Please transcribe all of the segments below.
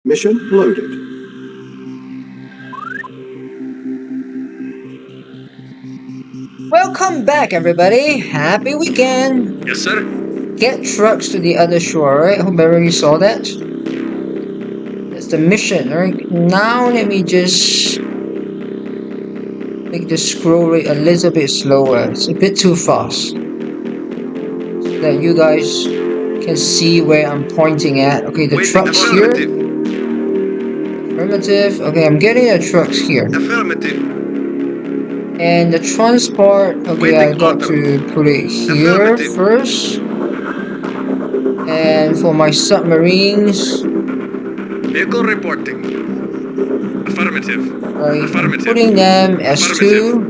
Mission loaded. Welcome back, everybody. Happy weekend. Yes, sir. Get trucks to the other shore, right? Hope everybody saw that. That's the mission, right? Now let me just make the scroll rate a little bit slower. It's a bit too fast. So that you guys can see where I'm pointing at. Okay, the trucks here. Affirmative. Okay, I'm getting the trucks here. Affirmative. And the transport, okay, I got to put it here first. And for my submarines, Vehicle reporting. Affirmative. I'm putting them as two.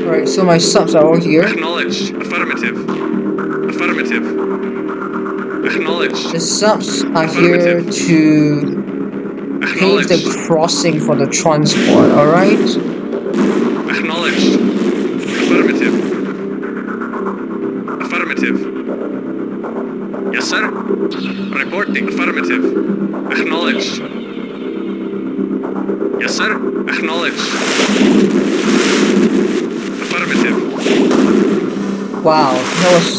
Alright, so my subs are all here. Acknowledged. Affirmative. Affirmative. Acknowledged. The subs are here to pave the crossing for the transport, alright? Acknowledged. Affirmative. Affirmative. Yes, sir. Reporting. Affirmative. Acknowledged. Yes, sir. Acknowledged. Affirmative. Wow,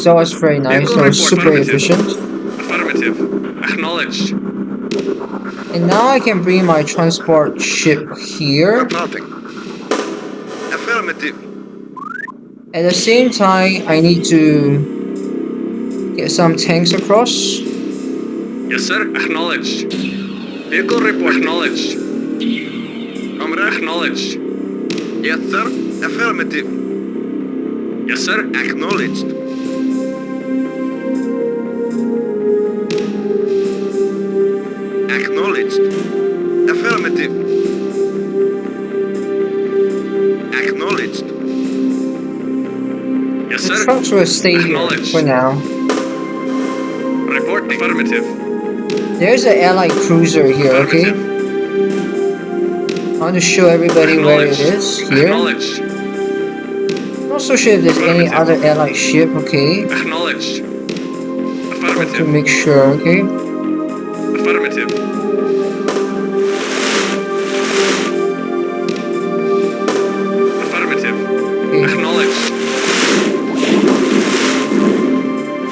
that was very nice. That was super efficient. Affirmative. Acknowledged. And now I can bring my transport ship here. Affirmative. At the same time, I need to get some tanks across. Yes, sir. Acknowledged. Vehicle report. Acknowledged. Comrade. Acknowledged. Yes, sir. Affirmative. Yes, sir. Acknowledged. Acknowledged. Affirmative. Acknowledged. Yes, The sir. trucks will stay here for now. Report. Affirmative. There's an allied cruiser here, okay? I want to show everybody where it is here. Acknowledged. Not so sure if there's any other allied ship, okay? Acknowledged. Have Affirmative. to make sure, okay? Affirmative. Affirmative. Okay. Acknowledged.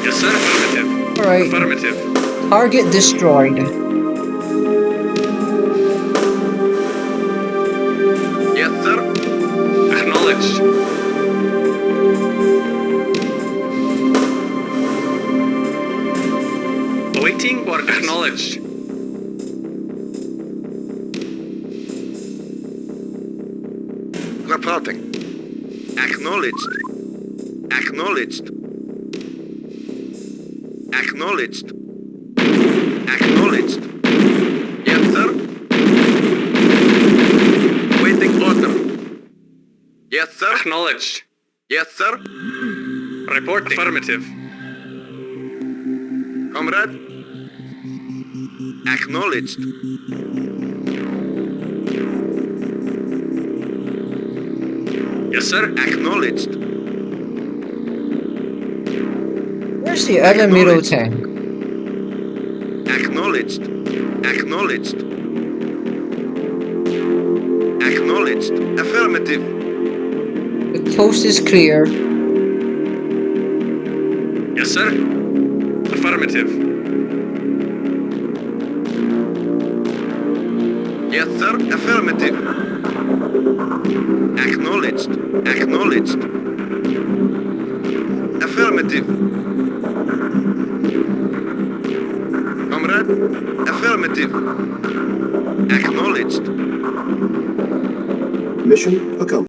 Yes, sir. Affirmative. Alright. Affirmative. Target destroyed. Yes, sir. Acknowledged. Awaiting work. Acknowledged. Reporting. Acknowledged. Acknowledged. Acknowledged. Acknowledged. Yes, sir. Waiting order. Yes, sir. Acknowledged. Yes, sir. Reporting. Affirmative. Comrade. Acknowledged. Yes, sir. Acknowledged. Where's the other middle tank? Acknowledged. Acknowledged. Acknowledged. Affirmative. The coast is clear. Yes, sir. Affirmative. Yes, sir. Affirmative. Acknowledged. Acknowledged. Affirmative. Comrade. Affirmative. Acknowledged. Mission accomplished.